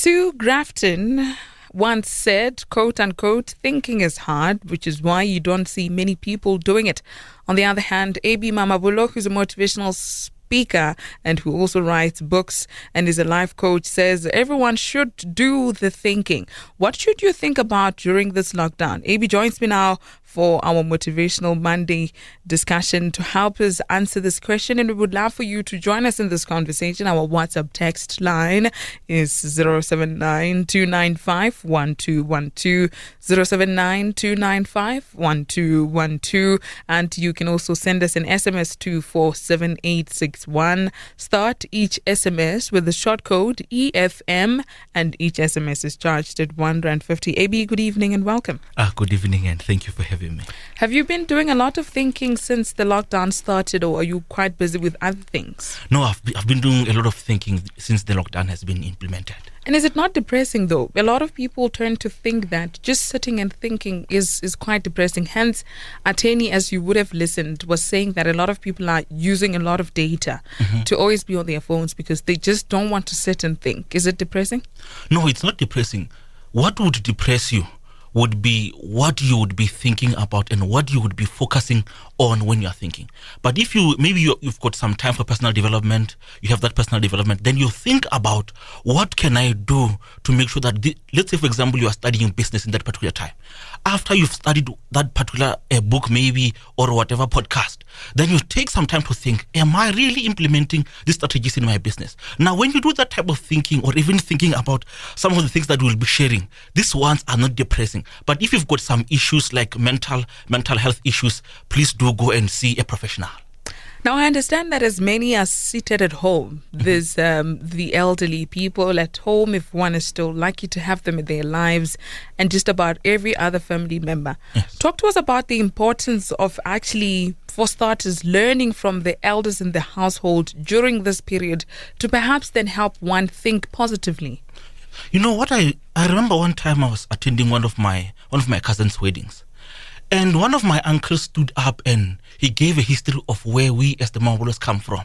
Sue Grafton once said, quote unquote, thinking is hard, which is why you don't see many people doing it. On the other hand, Ebenezer Mamabolo, who's a motivational speaker and who also writes books and is a life coach, says everyone should do the thinking. What should you think about during this lockdown? AB joins me now for our Motivational Monday discussion to help us answer this question, and we would love for you to join us in this conversation. Our WhatsApp text line is 079-295-1212, 079-295-1212, and you can also send us an SMS to 47861. Start each SMS with the short code EFM, and each SMS is charged at R1.50. AB, good evening and welcome. Good evening, and thank you for having me. Have you been doing a lot of thinking since the lockdown started, or are you quite busy with other things? No, I've been doing a lot of thinking since the lockdown has been implemented. And is it not depressing though? A lot of people turn to think that just sitting and thinking is quite depressing. Hence, Ateni, as you would have listened, was saying that a lot of people are using a lot of data to always be on their phones because they just don't want to sit and think. Is it depressing? No, it's not depressing. What would depress you would be what you would be thinking about and what you would be focusing on when you're thinking. But if you've got some time for personal development, you have that personal development, then you think about what can I do to make sure that, let's say for example, you are studying business in that particular time. After you've studied that particular book maybe or whatever podcast, then you take some time to think, am I really implementing these strategies in my business? Now, when you do that type of thinking or even thinking about some of the things that we'll be sharing, these ones are not depressing. But if you've got some issues like mental health issues, please do go and see a professional. Now, I understand that as many are seated at home, there's the elderly people at home, if one is still lucky to have them in their lives, and just about every other family member. Yes. Talk to us about the importance of actually, for starters, learning from the elders in the household during this period to perhaps then help one think positively. You know what, I remember one time I was attending one of my cousin's weddings. And one of my uncles stood up and he gave a history of where we as the Mamabolos come from.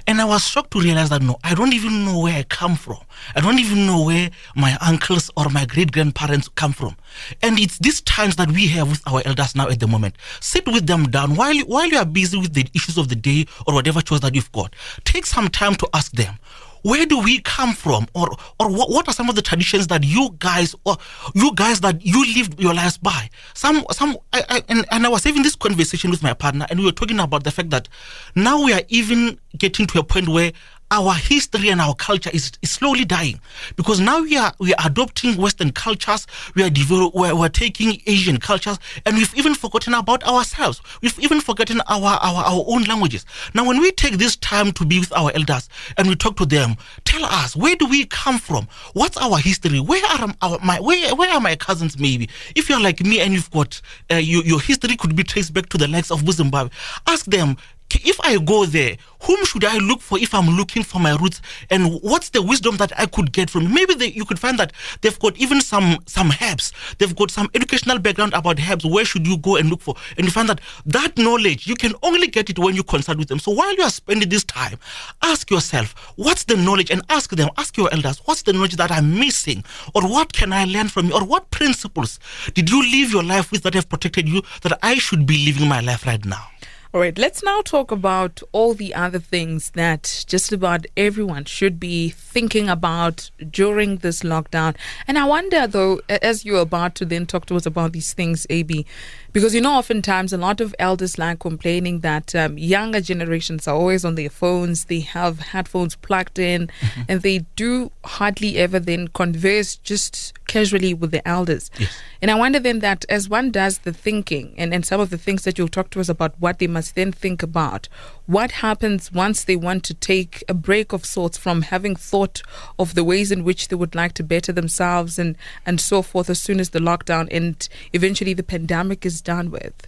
And I was shocked to realize that, no, I don't even know where I come from. I don't even know where my uncles or my great-grandparents come from. And it's these times that we have with our elders now at the moment. Sit with them down while you are busy with the issues of the day or whatever chores that you've got. Take some time to ask them, where do we come from, or what are some of the traditions that you guys that you lived your lives by? I was having this conversation with my partner, and we were talking about the fact that now we are even getting to a point where our history and our culture is slowly dying, because now we are adopting Western cultures, we're taking Asian cultures, and we've even forgotten about ourselves. We've even forgotten our own languages. Now, when we take this time to be with our elders and we talk to them, tell us, where do we come from? What's our history? Where are my cousins? Maybe if you're like me and you've got your history could be traced back to the likes of Zimbabwe, ask them, if I go there, whom should I look for if I'm looking for my roots? And what's the wisdom that I could get from? Maybe you could find that they've got even some herbs. They've got some educational background about herbs. Where should you go and look for? And you find that knowledge, you can only get it when you consult with them. So while you are spending this time, ask yourself, what's the knowledge? And ask your elders, what's the knowledge that I'm missing? Or what can I learn from you? Or what principles did you live your life with that have protected you that I should be living my life right now? All right, let's now talk about all the other things that just about everyone should be thinking about during this lockdown. And I wonder, though, as you're about to then talk to us about these things, AB, because, oftentimes a lot of elders like complaining that younger generations are always on their phones, they have headphones plugged in, and they do hardly ever then converse just casually with the elders. Yes. And I wonder then that as one does the thinking and some of the things that you'll talk to us about what they must then think about, what happens once they want to take a break of sorts from having thought of the ways in which they would like to better themselves and so forth as soon as the lockdown and eventually the pandemic is done with?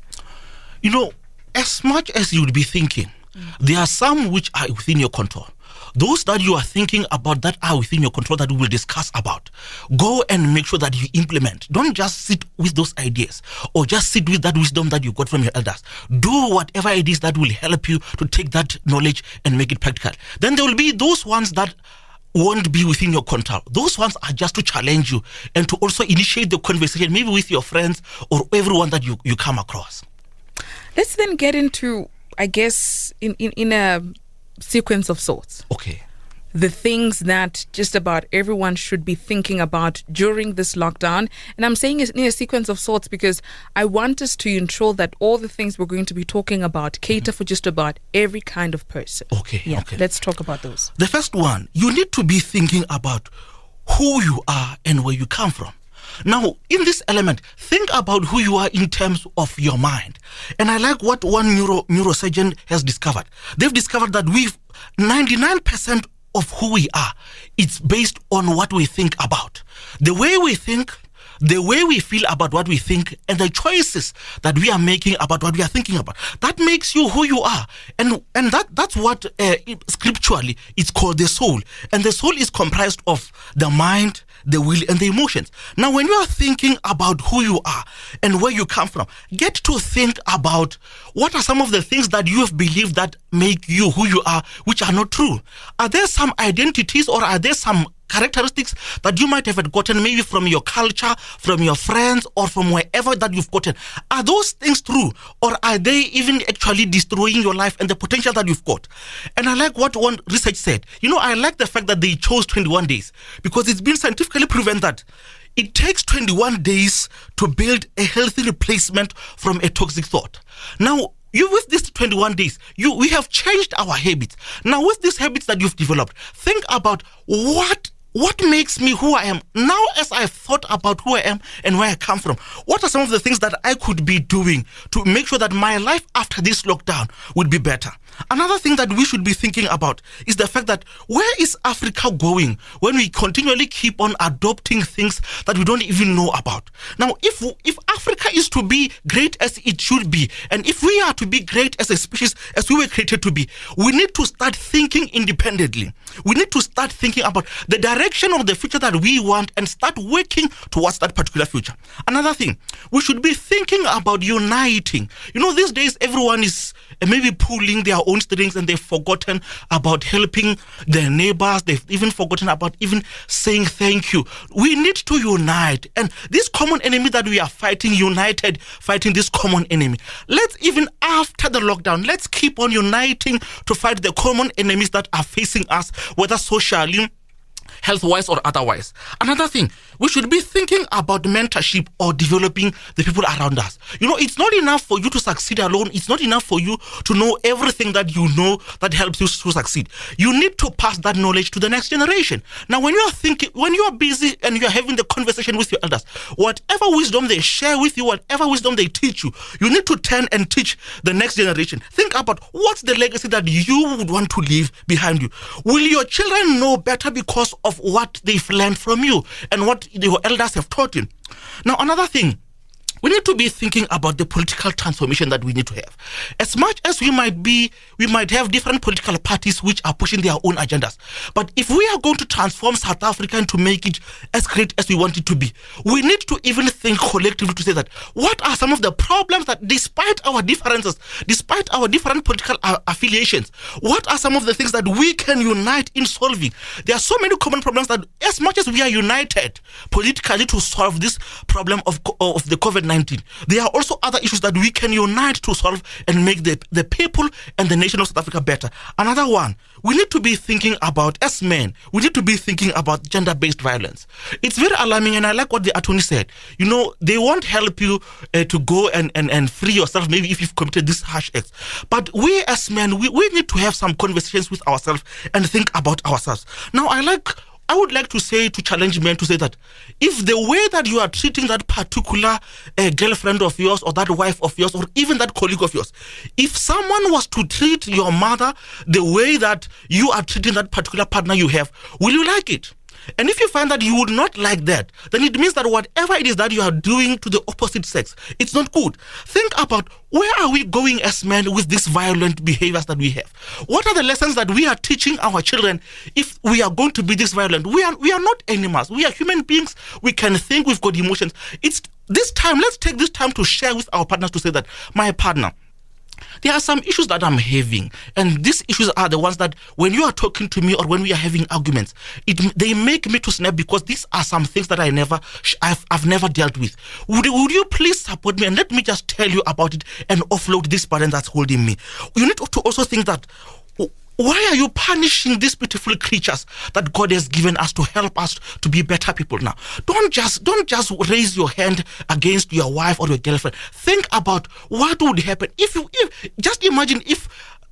As much as you would be thinking, there are some which are within your control. Those that you are thinking about that are within your control that we will discuss about, go and make sure that you implement. Don't just sit with those ideas or just sit with that wisdom that you got from your elders. Do whatever it is that will help you to take that knowledge and make it practical. Then there will be those ones that won't be within your control. Those ones are just to challenge you and to also initiate the conversation, maybe with your friends or everyone that you come across. Let's then get into, I guess, in a sequence of sorts. Okay. The things that just about everyone should be thinking about during this lockdown. And I'm saying it in a sequence of sorts because I want us to ensure that all the things we're going to be talking about cater for just about every kind of person. Okay, yeah, okay. Let's talk about those. The first one, you need to be thinking about who you are and where you come from. Now, in this element, think about who you are in terms of your mind. And I like what one neurosurgeon has discovered. They've discovered that 99% of who we are, it's based on what we think about. The way we think, the way we feel about what we think, and the choices that we are making about what we are thinking about. That makes you who you are. And that's what scripturally it's called the soul. And the soul is comprised of the mind, the will, and the emotions. Now, when you are thinking about who you are and where you come from, get to think about what are some of the things that you have believed that make you who you are, which are not true. Are there some identities or are there some characteristics that you might have gotten maybe from your culture, from your friends, or from wherever that you've gotten? Are those things true, or are they even actually destroying your life and the potential that you've got? And I like what one research said. I like the fact that they chose 21 days because it's been scientifically proven that it takes 21 days to build a healthy replacement from a toxic thought. Now, with these 21 days, we have changed our habits. Now, with these habits that you've developed, think about what makes me who I am. Now, as I've thought about who I am and where I come from, what are some of the things that I could be doing to make sure that my life after this lockdown would be better? Another thing that we should be thinking about is the fact that where is Africa going when we continually keep on adopting things that we don't even know about? Now, if Africa is to be great as it should be, and if we are to be great as a species as we were created to be, we need to start thinking independently. We need to start thinking about the direction of the future that we want and start working towards that particular future. Another thing, we should be thinking about uniting. These days everyone is maybe pulling their own strings and they've forgotten about helping their neighbors. They've even forgotten about even saying thank you. We need to unite. And this common enemy that we are fighting, united, fighting this common enemy. Let's even after the lockdown, let's keep on uniting to fight the common enemies that are facing us, whether socially, health-wise or otherwise. Another thing, we should be thinking about mentorship or developing the people around us. It's not enough for you to succeed alone. It's not enough for you to know everything that you know that helps you to succeed. You need to pass that knowledge to the next generation. Now, when you are busy and you are having the conversation with your elders, whatever wisdom they share with you, whatever wisdom they teach you, you need to turn and teach the next generation. Think about what's the legacy that you would want to leave behind you. Will your children know better because of what they've learned from you and what your elders have taught you? Now, another thing, we need to be thinking about the political transformation that we need to have. As much as we might have different political parties which are pushing their own agendas. But if we are going to transform South Africa and to make it as great as we want it to be, we need to even think collectively to say that what are some of the problems that despite our differences, despite our different political affiliations, what are some of the things that we can unite in solving? There are so many common problems that as much as we are united politically to solve this problem of the COVID-19, there are also other issues that we can unite to solve and make the people and the nation of South Africa better. Another one, we need to be thinking about, as men, we need to be thinking about gender-based violence. It's very alarming, and I like what the attorney said. They won't help you to go and free yourself, maybe if you've committed this harsh act. But we as men, we need to have some conversations with ourselves and think about ourselves. Now, I would like to challenge men to say that if the way that you are treating that particular girlfriend of yours or that wife of yours or even that colleague of yours, if someone was to treat your mother the way that you are treating that particular partner you have, will you like it? And if you find that you would not like that, then it means that whatever it is that you are doing to the opposite sex, it's not good. Think about where are we going as men with these violent behaviors that we have? What are the lessons that we are teaching our children if we are going to be this violent? We are not animals. We are human beings. We can think, we've got emotions. Let's take this time to share with our partners to say that, my partner, there are some issues that I'm having, and these issues are the ones that when you are talking to me or when we are having arguments, they make me to snap, because these are some things that I've never dealt with. Would you please support me and let me just tell you about it and offload this burden that's holding me? You need to also think that, why are you punishing these beautiful creatures that God has given us to help us to be better people now? Don't just raise your hand against your wife or your girlfriend. Think about what would happen if just imagine if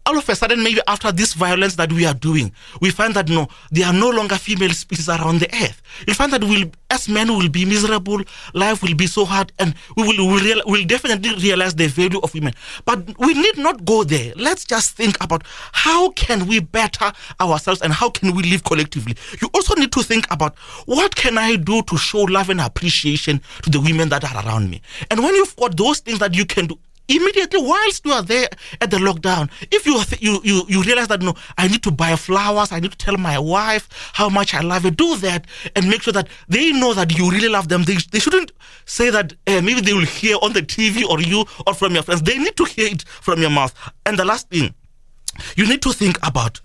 all of a sudden, maybe after this violence that we are doing, we find that no, there are no longer female species around the earth. You'll find that as men, will be miserable, life will be so hard, and we'll definitely realize the value of women. But we need not go there. Let's just think about how can we better ourselves and how can we live collectively. You also need to think about, what can I do to show love and appreciation to the women that are around me? And when you've got those things that you can do, immediately whilst you are there at the lockdown, if you realize that no, I need to buy flowers, I need to tell my wife how much I love her, do that and make sure that they know that you really love them. They shouldn't say that maybe they will hear on the TV or from your friends. They need to hear it from your mouth. And the last thing, you need to think about,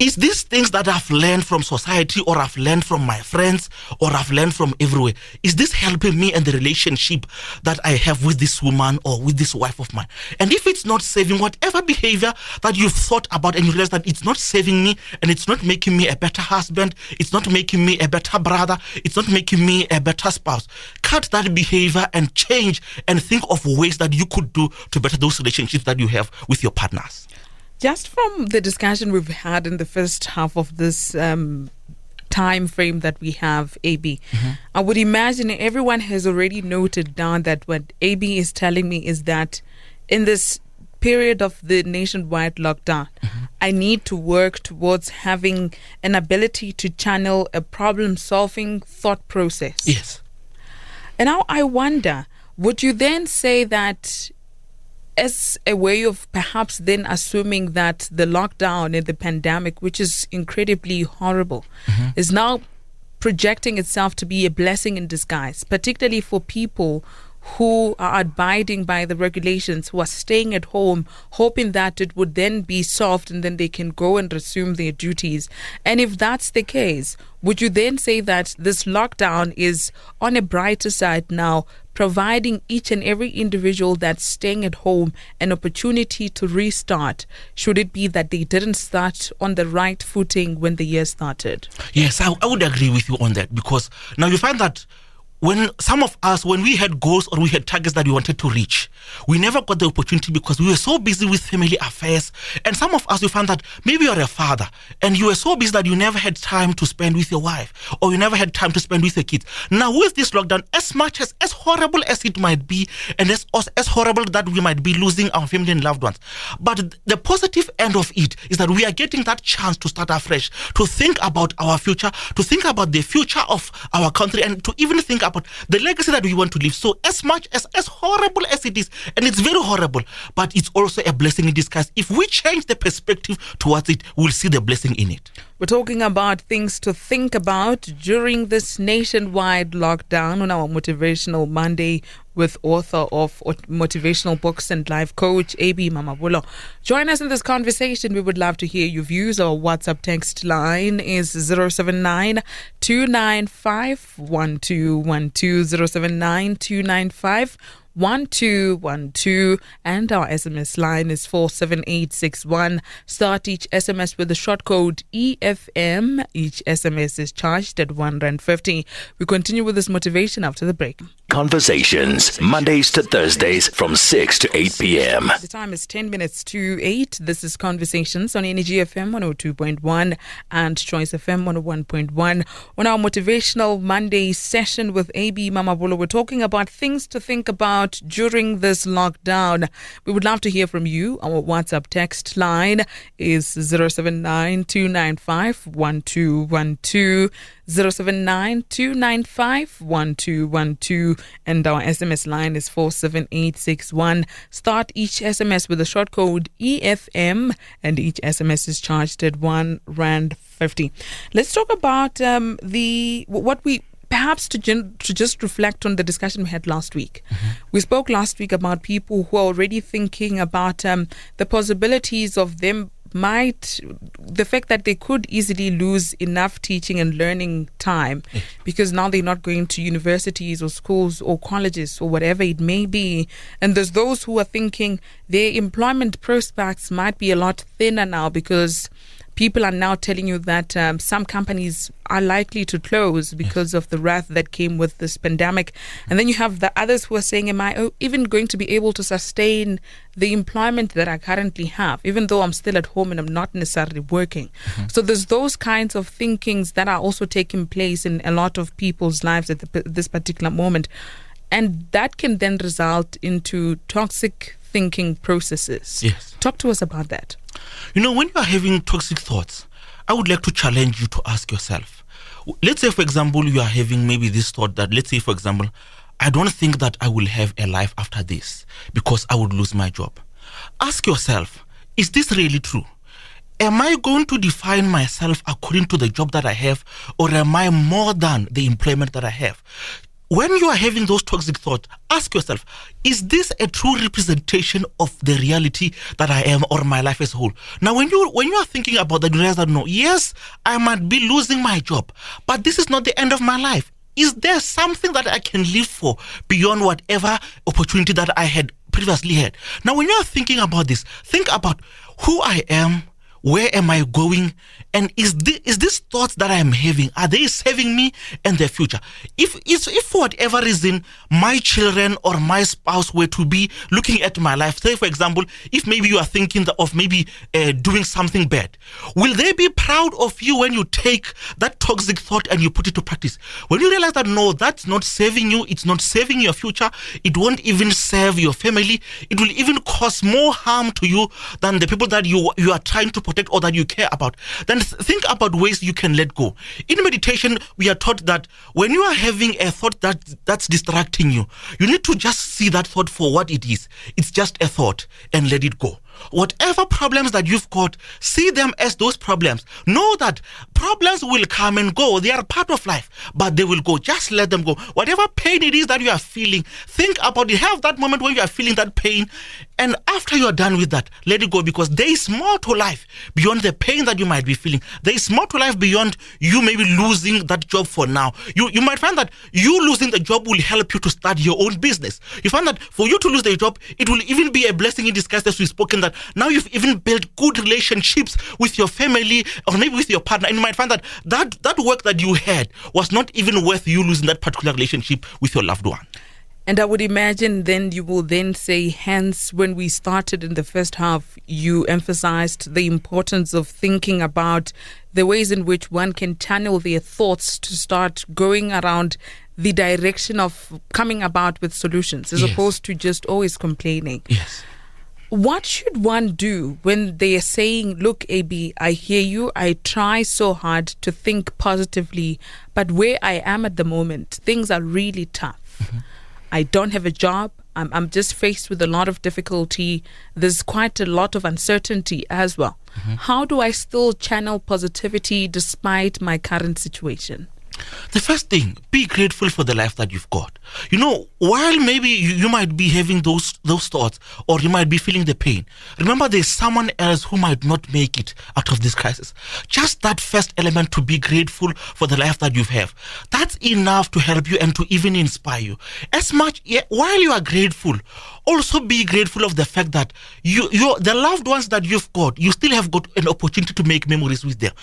is these things that I've learned from society or I've learned from my friends or I've learned from everywhere, is this helping me in the relationship that I have with this woman or with this wife of mine? And if it's not saving, whatever behavior that you've thought about and you realize that it's not saving me and it's not making me a better husband, it's not making me a better brother, it's not making me a better spouse, cut that behavior and change and think of ways that you could do to better those relationships that you have with your partners. Just from the discussion we've had in the first half of this time frame that we have, AB, I would imagine everyone has already noted down that what AB is telling me is that in this period of the nationwide lockdown, I need to work towards having an ability to channel a problem-solving thought process. Yes. And now I wonder, would you then say that as a way of perhaps then assuming that the lockdown and the pandemic, which is incredibly horrible, is now projecting itself to be a blessing in disguise, particularly for people who are abiding by the regulations, who are staying at home, hoping that it would then be solved and then they can go and resume their duties. And if that's the case, would you then say that this lockdown is on a brighter side now, providing each and every individual that's staying at home an opportunity to restart, should it be that they didn't start on the right footing when the year started? Yes, I would agree with you on that, because now you find that when some of us, when we had goals or we had targets that we wanted to reach, we never got the opportunity because we were so busy with family affairs. And some of us, we found that maybe you're a father and you were so busy that you never had time to spend with your wife or you never had time to spend with your kids. Now with this lockdown, as horrible as it might be and as horrible that we might be losing our family and loved ones, but the positive end of it is that we are getting that chance to start afresh, to think about our future, to think about the future of our country, and to even think about the legacy that we want to leave. So as horrible as it is, and it's very horrible, but it's also a blessing in disguise. If we change the perspective towards it, we'll see the blessing in it. We're talking about things to think about during this nationwide lockdown on our Motivational Monday with author of motivational books and life coach, Ebenezer Mamabolo. Join us in this conversation. We would love to hear your views. Our WhatsApp text line is 079 295 1212, 079 295 1212, and our SMS line is 47861. Start each SMS with the short code EFM. Each SMS is charged at R1.50. We continue with this motivation after the break. Conversations, Mondays to Thursdays from 6 to 8 p.m. The time is 10 minutes to 8. This is Conversations on Energy FM 102.1 and Choice FM 101.1. On our Motivational Monday session with Ebenezer Mamabolo, we're talking about things to think about during this lockdown. We would love to hear from you. Our WhatsApp text line is 079 295 1212. 079 295 1212, and our SMS line is 47861. Start each SMS with the short code EFM, and each SMS is charged at R1.50. Let's talk about what we perhaps to just reflect on the discussion we had last week. We spoke last week about people who are already thinking about the possibilities of them the fact that they could easily lose enough teaching and learning time because now they're not going to universities or schools or colleges or whatever it may be. And there's those who are thinking their employment prospects might be a lot thinner now because people are now telling you that some companies are likely to close because of the wrath that came with this pandemic. And then you have the others who are saying, am I even going to be able to sustain the employment that I currently have, even though I'm still at home and I'm not necessarily working? So there's those kinds of thinkings that are also taking place in a lot of people's lives at this particular moment. And that can then result into toxic thinking processes. Yes. Talk to us about that. When you are having toxic thoughts, I would like to challenge you to ask yourself. Let's say, for example, you are having maybe this thought that, let's say, for example, I don't think that I will have a life after this because I would lose my job. Ask yourself, is this really true? Am I going to define myself according to the job that I have, or am I more than the employment that I have? When you are having those toxic thoughts, ask yourself, is this a true representation of the reality that I am or my life as a whole? Now, when you are thinking about that, you realize that, no, yes, I might be losing my job, but this is not the end of my life. Is there something that I can live for beyond whatever opportunity that I had previously had? Now, when you are thinking about this, think about who I am, where am I going? And is these thoughts that I am having, are they serving me and the future? If for whatever reason my children or my spouse were to be looking at my life, say for example, if maybe you are thinking of maybe doing something bad, will they be proud of you when you take that toxic thought and you put it to practice? When you realize that no, that's not saving you, it's not saving your future, it won't even serve your family, it will even cause more harm to you than the people that you are trying to protect or that you care about, then think about ways you can let go. In meditation, we are taught that when you are having a thought that's distracting you, you need to just see that thought for what it is. It's just a thought and let it go. Whatever problems that you've got, see them as those problems. Know that problems will come and go. They are part of life, but they will go. Just let them go. Whatever pain it is that you are feeling, think about it. Have that moment when you are feeling that pain, and after you are done with that, let it go, because there is more to life beyond the pain that you might be feeling. There is more to life beyond you maybe losing that job for now. You might find that you losing the job will help you to start your own business. You find that for you to lose the job, it will even be a blessing in disguise, as we've spoken, that now you've even built good relationships with your family or maybe with your partner, and you might find that work that you had was not even worth you losing that particular relationship with your loved one. And I would imagine then you will then say, hence, when we started in the first half, you emphasized the importance of thinking about the ways in which one can channel their thoughts to start going around the direction of coming about with solutions, as opposed to just always complaining. Yes. What should one do when they are saying, look, AB, I hear you, I try so hard to think positively, but where I am at the moment, things are really tough. Mm-hmm. I don't have a job. I'm just faced with a lot of difficulty. There's quite a lot of uncertainty as well. Mm-hmm. How do I still channel positivity despite my current situation? The first thing, be grateful for the life that you've got. While maybe you might be having those thoughts, or you might be feeling the pain, remember there's someone else who might not make it out of this crisis. Just that first element, to be grateful for the life that you have, that's enough to help you and to even inspire you. While you are grateful, also be grateful of the fact that the loved ones that you've got, you still have got an opportunity to make memories with them.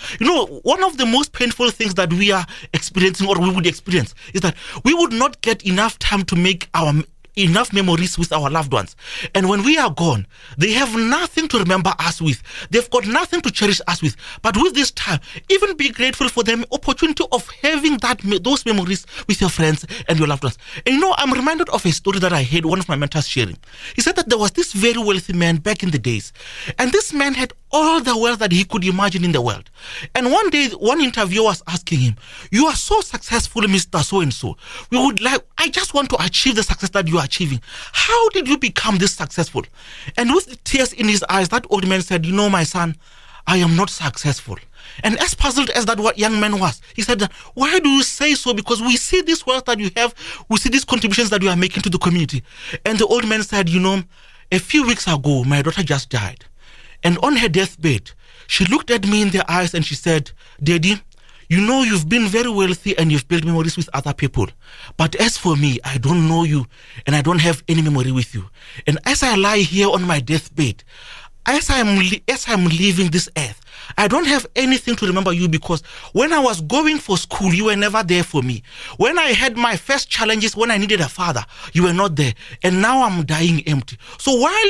One of the most painful things that we are experiencing, or we would experience, is that we would not get enough time to make enough memories with our loved ones. And when we are gone, they have nothing to remember us with. They've got nothing to cherish us with. But with this time, even be grateful for the opportunity of having those memories with your friends and your loved ones. And I'm reminded of a story that I heard one of my mentors sharing. He said that there was this very wealthy man back in the days. And this man had all the wealth that he could imagine in the world. And one day, one interviewer was asking him, "You are so successful, Mr. So-and-so. I just want to achieve the success that you are achieving. How did you become this successful?" And with tears in his eyes, that old man said, "My son, I am not successful. And as puzzled as that young man was, he said, why do you say so? Because we see this wealth that you have, we see these contributions that you are making to the community. And the old man said, a few weeks ago, my daughter just died. And on her deathbed, she looked at me in the eyes and she said, Daddy, you've been very wealthy and you've built memories with other people. But as for me, I don't know you and I don't have any memory with you. And as I lie here on my deathbed, as I'm leaving this earth, I don't have anything to remember you, because when I was going for school, you were never there for me. When I had my first challenges, when I needed a father, you were not there. And now I'm dying empty. So while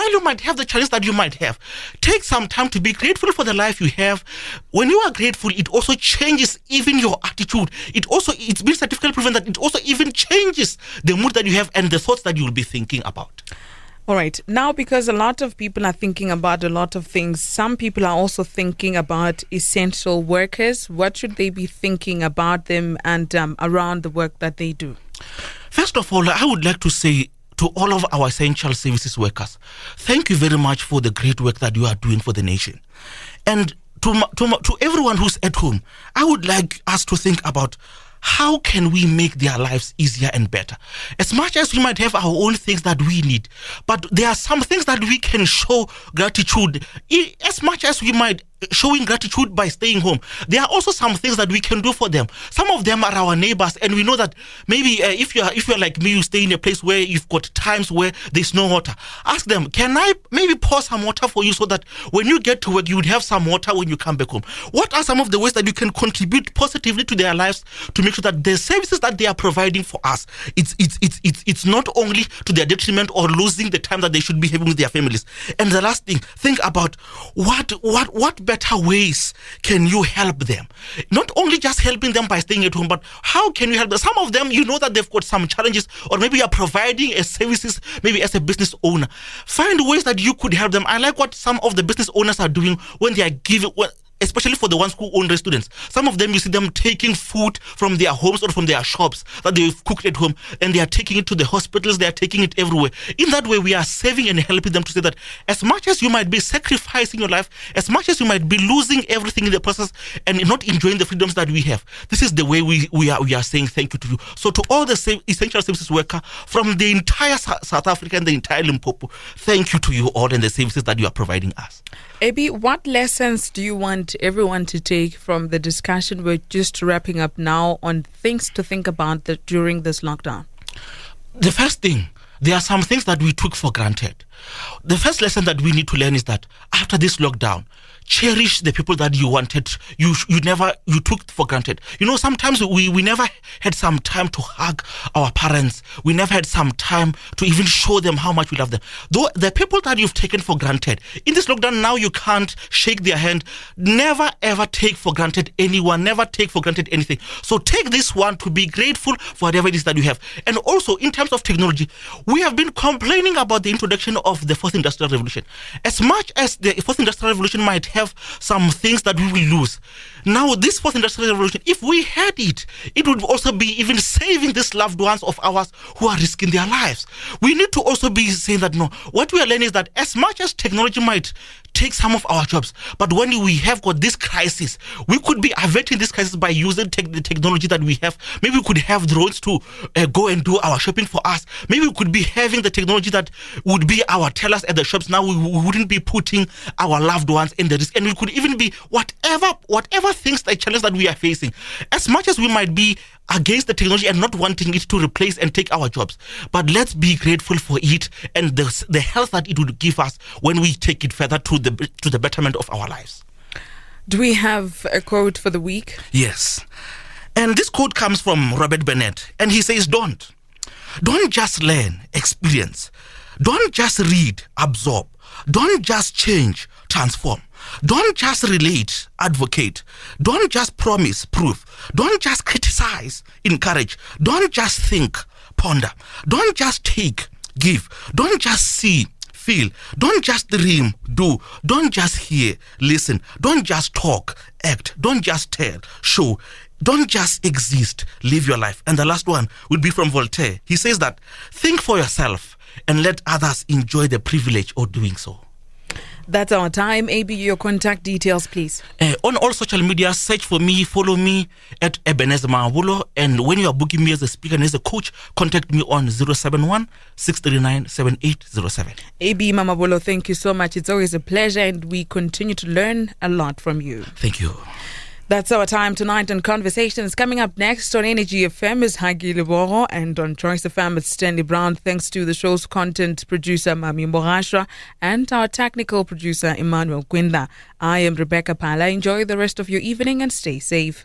you might have the challenge that you might have, take some time to be grateful for the life you have. When you are grateful, it also changes even your attitude. It's been scientifically proven that it also even changes the mood that you have and the thoughts that you will be thinking about. All right. Now, because a lot of people are thinking about a lot of things, some people are also thinking about essential workers. What should they be thinking about them and around the work that they do? First of all, I would like to say to all of our essential services workers, thank you very much for the great work that you are doing for the nation. And to everyone who's at home, I would like us to think about how can we make their lives easier and better? As much as we might have our own things that we need, but there are some things that we can show gratitude. As much as we might showing gratitude by staying home, there are also some things that we can do for them. Some of them are our neighbors, and we know that maybe if you're like me, you stay in a place where you've got times where there's no water. Ask them, can I maybe pour some water for you so that when you get to work, you would have some water when you come back home? What are some of the ways that you can contribute positively to their lives to make sure that the services that they are providing for us, it's not only to their detriment or losing the time that they should be having with their families? And the last thing, think about what better ways can you help them? Not only just helping them by staying at home, but how can you help them? Some of them, you know that they've got some challenges, or maybe you are providing a services, maybe as a business owner. Find ways that you could help them. I like what some of the business owners are doing when they are giving, especially for the ones who own restaurants. Some of them, you see them taking food from their homes or from their shops that they've cooked at home, and they are taking it to the hospitals, they are taking it everywhere. In that way, we are saving and helping them to say that as much as you might be sacrificing your life, as much as you might be losing everything in the process and not enjoying the freedoms that we have, this is the way we are saying thank you to you. So to all the essential services worker from the entire South Africa and the entire Limpopo, thank you to you all and the services that you are providing us. Abby, what lessons do you want everyone to take from the discussion we're just wrapping up now on things to think about during this lockdown? The first thing, there are some things that we took for granted. The first lesson that we need to learn is that after this lockdown, cherish the people that you wanted, you took for granted. Sometimes we never had some time to hug our parents. We never had some time to even show them how much we love them. Though the people that you've taken for granted, in this lockdown now you can't shake their hand. Never ever take for granted anyone, never take for granted anything. So take this one to be grateful for whatever it is that you have. And also in terms of technology, we have been complaining about the introduction of the fourth industrial revolution. As much as the fourth industrial revolution might have some things that we will lose. Now, this fourth industrial revolution, if we had it, it would also be even saving these loved ones of ours who are risking their lives. We need to also be saying that, no, what we are learning is that as much as technology might take some of our jobs, but when we have got this crisis, we could be averting this crisis by using the technology that we have. Maybe we could have drones to go and do our shopping for us. Maybe we could be having the technology that would be our tellers at the shops. Now we wouldn't be putting our loved ones in the risk, and we could even be whatever things, the challenge that we are facing. As much as we might be against the technology and not wanting it to replace and take our jobs, but let's be grateful for it and the health that it would give us when we take it further to the betterment of our lives. Do we have a quote for the week? Yes. And this quote comes from Robert Bennett, and he says, Don't just learn, experience. Don't just read, absorb. Don't just change, transform. Don't just relate, advocate. Don't just promise, prove. Don't just criticize, encourage. Don't just think, ponder. Don't just take, give. Don't just see, feel. Don't just dream, do. Don't just hear, listen. Don't just talk, act. Don't just tell, show. Don't just exist, live your life. And the last one would be from Voltaire. He says that, think for yourself and let others enjoy the privilege of doing so. That's our time. AB, your contact details, please. On all social media, search for me, follow me at Ebenezer Mamabolo. And when you are booking me as a speaker and as a coach, contact me on 071 639 7807. AB Mamabolo, thank you so much. It's always a pleasure, and we continue to learn a lot from you. Thank you. That's our time tonight on Conversations. Coming up next on Energy FM is Hagi Leboro, and on Choice FM it's Stanley Brown. Thanks to the show's content producer Mami Mborashwa and our technical producer Emmanuel Gwinda. I am Rebecca Pala. Enjoy the rest of your evening and stay safe.